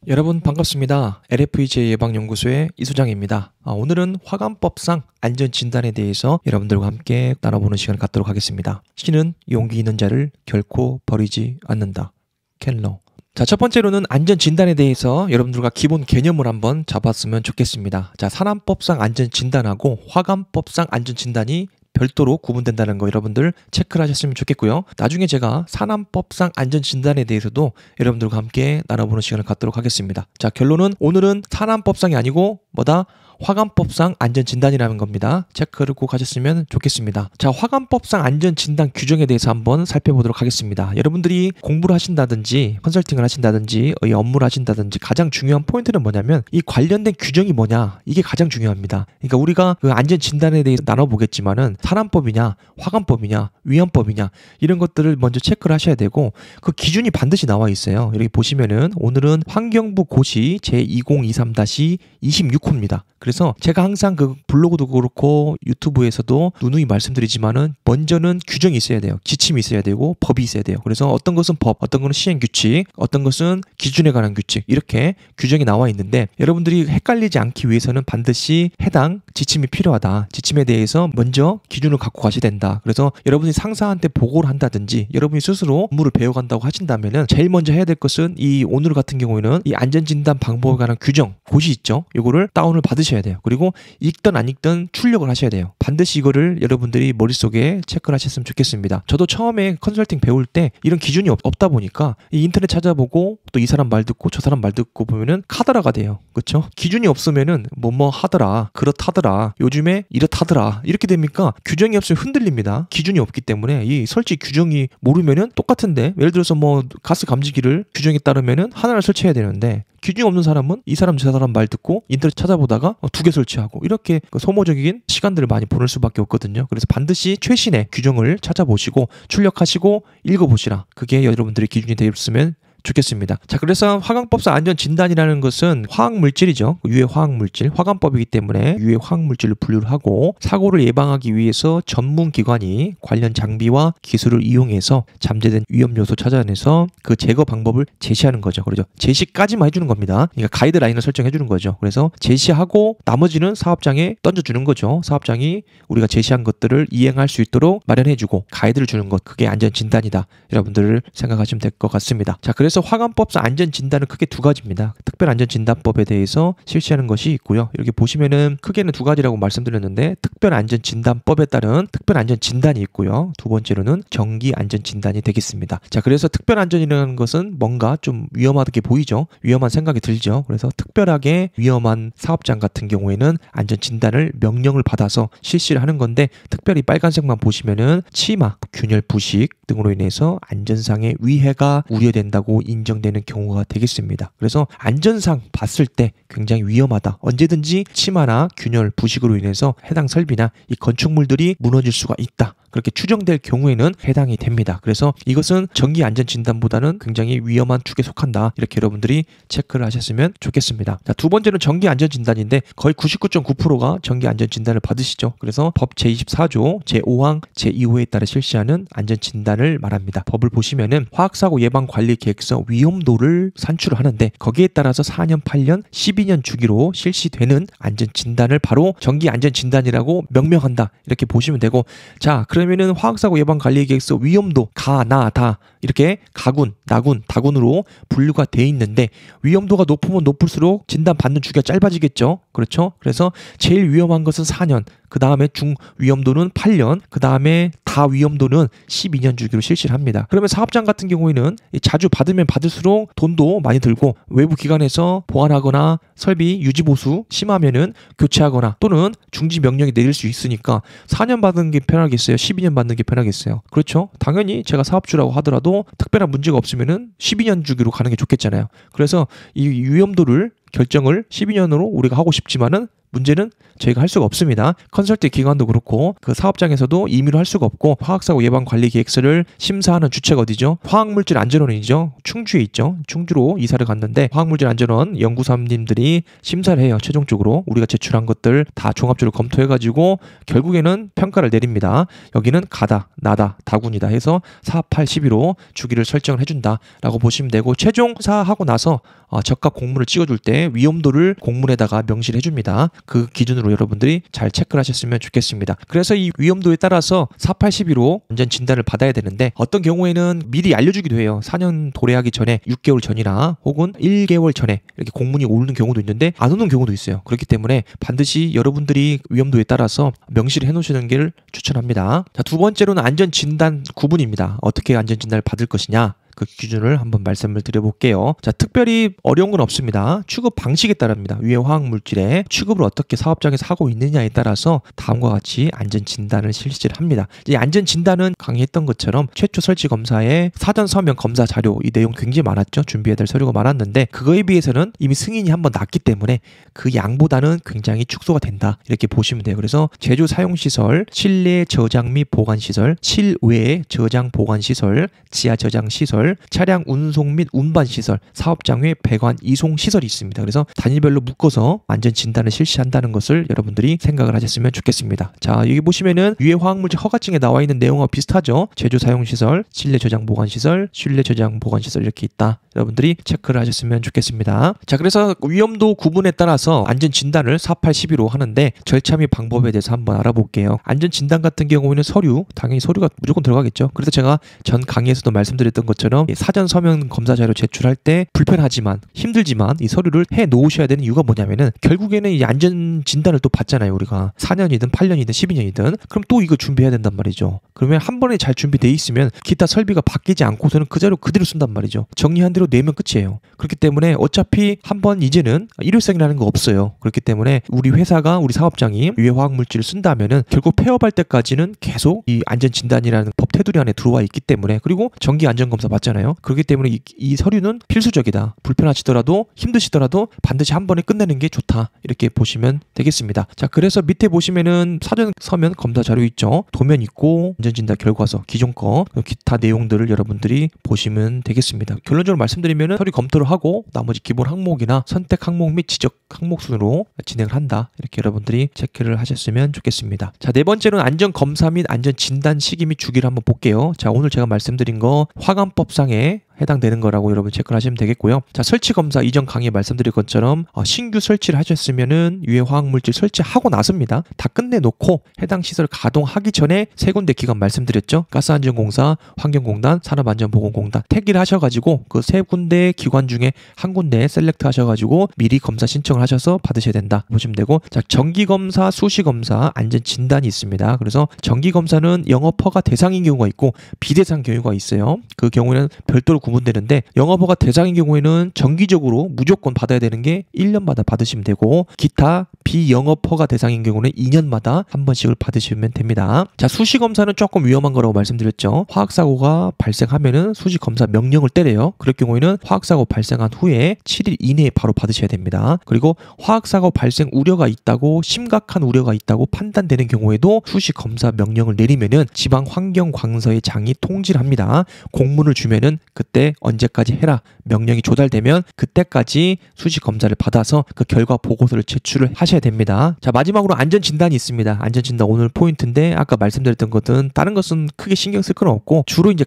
여러분 반갑습니다. LFEJ 예방연구소의 이소장입니다. 오늘은 화관법상 안전진단에 대해서 여러분들과 함께 나눠보는 시간을 갖도록 하겠습니다. 신은 용기 있는 자를 결코 버리지 않는다. 켈러. 자, 첫 번째로는 안전진단에 대해서 여러분들과 기본 개념을 한번 잡았으면 좋겠습니다. 자, 산안법상 안전진단하고 화관법상 안전진단이 별도로 구분된다는 거 여러분들 체크를 하셨으면 좋겠고요. 나중에 제가 산안법상 안전진단에 대해서도 여러분들과 함께 나눠보는 시간을 갖도록 하겠습니다. 자, 결론은 오늘은 산안법상이 아니고 뭐다? 화관법상 안전진단이라는 겁니다. 체크를 꼭 하셨으면 좋겠습니다. 자, 화관법상 안전진단 규정에 대해서 한번 살펴보도록 하겠습니다. 여러분들이 공부를 하신다든지 컨설팅을 하신다든지 업무를 하신다든지 가장 중요한 포인트는 뭐냐면 이 관련된 규정이 뭐냐, 이게 가장 중요합니다. 그러니까 우리가 그 안전진단에 대해서 나눠보겠지만은 산안법이냐 화관법이냐 위헌법이냐 이런 것들을 먼저 체크를 하셔야 되고, 그 기준이 반드시 나와 있어요. 여기 보시면은 오늘은 환경부 고시 제2023-26호입니다. 그래서 제가 항상 그 블로그도 그렇고 유튜브에서도 누누이 말씀드리지만은 먼저는 규정이 있어야 돼요. 지침이 있어야 되고 법이 있어야 돼요. 그래서 어떤 것은 법, 어떤 것은 시행규칙, 어떤 것은 기준에 관한 규칙, 이렇게 규정이 나와 있는데 여러분들이 헷갈리지 않기 위해서는 반드시 해당 지침이 필요하다. 지침에 대해서 먼저 기준을 갖고 가셔야 된다. 그래서 여러분이 상사한테 보고를 한다든지 여러분이 스스로 업무를 배워간다고 하신다면은 제일 먼저 해야 될 것은 이 오늘 같은 경우에는 이 안전진단 방법에 관한 규정, 고시 있죠. 이거를 다운을 받으셔야 돼요. 그리고 읽든 안 읽든 출력을 하셔야 돼요. 반드시 이거를 여러분들이 머릿속에 체크를 하셨으면 좋겠습니다. 저도 처음에 컨설팅 배울 때 이런 기준이 없다 보니까 이 인터넷 찾아보고 또 이 사람 말 듣고 저 사람 말 듣고 보면은 카더라가 돼요. 그렇죠? 기준이 없으면은 뭐뭐 하더라, 그렇다더라, 요즘에 이렇다더라 이렇게 됩니까? 규정이 없으면 흔들립니다. 기준이 없기 때문에 이 설치 규정이 모르면은 똑같은데, 예를 들어서 뭐 가스 감지기를 규정에 따르면은 하나를 설치해야 되는데 기준이 없는 사람은 이 사람 저 사람 말 듣고 인터넷 찾아보다가 두 개 설치하고 이렇게 소모적인 시간들을 많이 보낼 수밖에 없거든요. 그래서 반드시 최신의 규정을 찾아보시고 출력하시고 읽어보시라. 그게 여러분들의 기준이 되었으면 좋겠습니다. 자, 그래서 화관법상 안전진단이라는 것은 화학물질이죠. 유해 화학물질, 화관법이기 때문에 유해 화학물질을 분류를 하고 사고를 예방하기 위해서 전문기관이 관련 장비와 기술을 이용해서 잠재된 위험 요소 찾아내서 그 제거 방법을 제시하는 거죠. 그렇죠? 제시까지만 해주는 겁니다. 그러니까 가이드라인을 설정해 주는 거죠. 그래서 제시하고 나머지는 사업장에 던져주는 거죠. 사업장이 우리가 제시한 것들을 이행할 수 있도록 마련해주고 가이드를 주는 것, 그게 안전진단이다. 여러분들 생각하시면 될 것 같습니다. 자, 그래서 화관법상 안전진단은 크게 두 가지입니다. 특별안전진단법에 대해서 실시하는 것이 있고요. 이렇게 보시면은 크게는 두 가지라고 말씀드렸는데 특별안전진단법에 따른 특별안전진단이 있고요. 두 번째로는 정기안전진단이 되겠습니다. 자, 그래서 특별안전이라는 것은 뭔가 좀 위험하게 보이죠. 위험한 생각이 들죠. 그래서 특별하게 위험한 사업장 같은 경우에는 안전진단을 명령을 받아서 실시를 하는 건데, 특별히 빨간색만 보시면은 치마, 균열 부식 등으로 인해서 안전상의 위해가 우려된다고 인정되는 경우가 되겠습니다. 그래서 안전상 봤을 때 굉장히 위험하다. 언제든지 치마나 균열, 부식으로 인해서 해당 설비나 이 건축물들이 무너질 수가 있다. 그렇게 추정될 경우에는 해당이 됩니다. 그래서 이것은 정기안전진단보다는 굉장히 위험한 축에 속한다. 이렇게 여러분들이 체크를 하셨으면 좋겠습니다. 자, 두 번째는 정기안전진단인데 거의 99.9%가 정기안전진단을 받으시죠. 그래서 법 제24조 제5항 제2호에 따라 실시하는 안전진단을 말합니다. 법을 보시면은 화학사고 예방관리계획서 위험도를 산출을 하는데 거기에 따라서 4년, 8년, 12년 주기로 실시되는 안전진단을 바로 정기안전진단이라고 명명한다. 이렇게 보시면 되고, 자, 그러면은 화학사고 예방관리계획서 위험도 가, 나, 다 이렇게 가군, 나군, 다군으로 분류가 돼 있는데 위험도가 높으면 높을수록 진단받는 주기가 짧아지겠죠. 그렇죠? 그래서 제일 위험한 것은 4년, 그 다음에 중위험도는 8년, 그 다음에 다위험도는 12년 주기로 실시를 합니다. 그러면 사업장 같은 경우에는 자주 받으면 받을수록 돈도 많이 들고 외부 기관에서 보완하거나 설비 유지보수 심하면은 교체하거나 또는 중지 명령이 내릴 수 있으니까 4년 받는 게 편하겠어요? 12년 받는 게 편하겠어요? 그렇죠? 당연히 제가 사업주라고 하더라도 특별한 문제가 없으면은 12년 주기로 가는 게 좋겠잖아요. 그래서 이 위험도를 결정을 12년으로 우리가 하고 싶지만은 문제는 저희가 할 수가 없습니다. 컨설팅 기관도 그렇고 그 사업장에서도 임의로 할 수가 없고 화학사고 예방 관리 계획서를 심사하는 주체가 어디죠? 화학물질 안전원이죠. 충주에 있죠. 충주로 이사를 갔는데 화학물질 안전원 연구사님들이 심사를 해요. 최종적으로 우리가 제출한 것들 다 종합적으로 검토해가지고 결국에는 평가를 내립니다. 여기는 가다, 나다, 다군이다 해서 4, 8, 12로 주기를 설정을 해준다라고 보시면 되고 최종 사하고 나서 적합 공문을 찍어줄 때 위험도를 공문에다가 명시를 해줍니다. 그 기준으로 여러분들이 잘 체크를 하셨으면 좋겠습니다. 그래서 이 위험도에 따라서 4, 8, 12로 안전 진단을 받아야 되는데 어떤 경우에는 미리 알려주기도 해요. 4년 도래하기 전에 6개월 전이나 혹은 1개월 전에 이렇게 공문이 오는 경우도 있는데 안 오는 경우도 있어요. 그렇기 때문에 반드시 여러분들이 위험도에 따라서 명시를 해놓으시는 걸 추천합니다. 자, 두 번째로는 안전 진단 구분입니다. 어떻게 안전 진단을 받을 것이냐. 그 기준을 한번 말씀을 드려볼게요. 자, 특별히 어려운 건 없습니다. 취급 방식에 따릅니다. 위해 화학물질의 취급을 어떻게 사업장에서 하고 있느냐에 따라서 다음과 같이 안전진단을 실시를 합니다. 이 안전진단은 강의했던 것처럼 최초 설치 검사의 사전 서면 검사 자료 이 내용 굉장히 많았죠. 준비해야 될 서류가 많았는데 그거에 비해서는 이미 승인이 한번 났기 때문에 그 양보다는 굉장히 축소가 된다. 이렇게 보시면 돼요. 그래서 제조 사용시설, 실내 저장 및 보관시설, 실외 저장 보관시설, 지하 저장시설, 차량 운송 및 운반 시설, 사업장 외 배관 이송 시설이 있습니다. 그래서 단위별로 묶어서 안전 진단을 실시한다는 것을 여러분들이 생각을 하셨으면 좋겠습니다. 자, 여기 보시면은 위에 화학물질 허가증에 나와 있는 내용과 비슷하죠. 제조 사용 시설, 실내 저장 보관 시설, 실내 저장 보관 시설 이렇게 있다. 여러분들이 체크를 하셨으면 좋겠습니다. 자, 그래서 위험도 구분에 따라서 안전 진단을 4, 8, 12로 하는데 절차 및 방법에 대해서 한번 알아볼게요. 안전 진단 같은 경우에는 서류, 당연히 서류가 무조건 들어가겠죠. 그래서 제가 전 강의에서도 말씀드렸던 것처럼 사전 서면 검사 자료 제출할 때 불편하지만 힘들지만 이 서류를 해 놓으셔야 되는 이유가 뭐냐면은 결국에는 이 안전 진단을 또 받잖아요. 우리가 4년이든 8년이든 12년이든 그럼 또 이거 준비해야 된단 말이죠. 그러면 한 번에 잘 준비돼 있으면 기타 설비가 바뀌지 않고서는 그 자료 그대로 쓴단 말이죠. 정리한 대로 내면 끝이에요. 그렇기 때문에 어차피 한번 이제는 일회성이라는 거 없어요. 그렇기 때문에 우리 회사가 우리 사업장이 유해 화학 물질을 쓴다면은 결국 폐업할 때까지는 계속 이 안전 진단이라는 법 테두리 안에 들어와 있기 때문에 그리고 정기 안전 검사 받잖아요. 그렇기 때문에 이 서류는 필수적이다. 불편하시더라도 힘드시더라도 반드시 한 번에 끝내는 게 좋다. 이렇게 보시면 되겠습니다. 자, 그래서 밑에 보시면은 사전 서면 검사 자료 있죠. 도면 있고 안전진단 결과서 기존 거 기타 내용들을 여러분들이 보시면 되겠습니다. 결론적으로 말씀드리면은 서류 검토를 하고 나머지 기본 항목이나 선택 항목 및 지적 항목 순으로 진행을 한다. 이렇게 여러분들이 체크를 하셨으면 좋겠습니다. 자, 네 번째로는 안전 검사 및 안전 진단 시기 및 주기를 한번 볼게요. 자, 오늘 제가 말씀드린 거 화관법상에 해당되는 거라고 여러분 체크를 하시면 되겠고요. 자, 설치 검사 이전 강의에 말씀드린 것처럼 신규 설치를 하셨으면은 유해 화학물질 설치하고 나섭니다. 다 끝내놓고 해당 시설 가동하기 전에 세 군데 기관 말씀드렸죠. 가스안전공사, 환경공단, 산업안전보건공단 택일 하셔가지고 그 세 군데 기관 중에 한 군데 셀렉트 하셔가지고 미리 검사 신청을 하셔서 받으셔야 된다 보시면 되고, 자, 정기검사, 수시검사, 안전진단이 있습니다. 그래서 정기검사는 영업허가 대상인 경우가 있고 비대상 경우가 있어요. 그 경우에는 별도로 구분되는데 영업허가 대상인 경우에는 정기적으로 무조건 받아야 되는 게 1년마다 받으시면 되고 기타 비영업허가 대상인 경우는 2년마다 한 번씩을 받으시면 됩니다. 자, 수시검사는 조금 위험한 거라고 말씀드렸죠. 화학사고가 발생하면은 수시검사 명령을 때려요. 그럴 경우에는 화학사고 발생한 후에 7일 이내에 바로 받으셔야 됩니다. 그리고 화학사고 발생 우려가 있다고 심각한 우려가 있다고 판단되는 경우에도 수시검사 명령을 내리면은 지방환경광서의 장이 통지를 합니다. 공문을 주면은 그때 언제까지 해라 명령이 조달되면 그때까지 수시검사를 받아서 그 결과 보고서를 제출을 하셔야 됩니다. 자, 마지막으로 안전진단이 있습니다. 안전진단 오늘 포인트인데 아까 말씀드렸던 것은 다른 것은 크게 신경 쓸 건 없고 주로 이제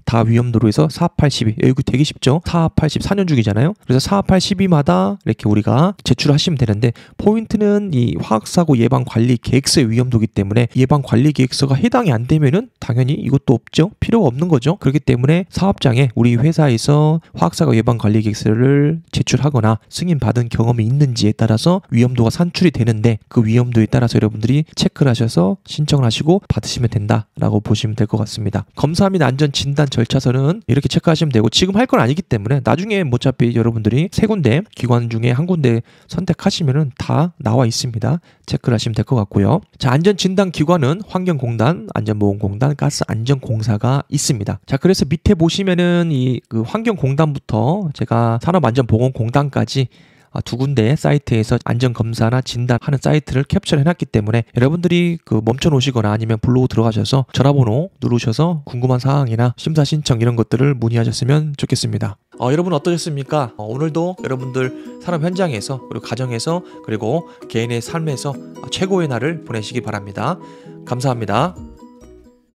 다 위험도로에서 4, 8, 12 여기 되게 쉽죠. 4, 8, 10 4년 주기잖아요. 그래서 4, 8, 12마다 이렇게 우리가 제출하시면 되는데 포인트는 이 화학사고 예방관리계획서의 위험도이기 때문에 예방관리계획서가 해당이 안 되면은 당연히 이것도 없죠. 필요가 없는 거죠. 그렇기 때문에 사업장에 우리 회사에서 화학사고 예방관리계획서를 제출하거나 승인받은 경험이 있는지에 따라서 위험도가 산출이 되는데 그 위험도에 따라서 여러분들이 체크를 하셔서 신청을 하시고 받으시면 된다라고 보시면 될 것 같습니다. 검사 및 안전진단 절차서는 이렇게 체크하시면 되고 지금 할 건 아니기 때문에 나중에 어차피 여러분들이 세 군데 기관 중에 한 군데 선택하시면은 다 나와 있습니다. 체크를 하시면 될 것 같고요. 자, 안전진단 기관은 환경공단, 안전보건공단, 가스안전공사가 있습니다. 자, 그래서 밑에 보시면은 이 그 환경공단부터 제가 산업안전보건공단까지 두 군데 사이트에서 안전검사나 진단하는 사이트를 캡처를 해놨기 때문에 여러분들이 그 멈춰 놓으시거나 아니면 블로그 들어가셔서 전화번호 누르셔서 궁금한 사항이나 심사 신청 이런 것들을 문의하셨으면 좋겠습니다. 여러분 어떠셨습니까? 오늘도 여러분들 산업 현장에서 그리고 가정에서 그리고 개인의 삶에서 최고의 날을 보내시기 바랍니다. 감사합니다.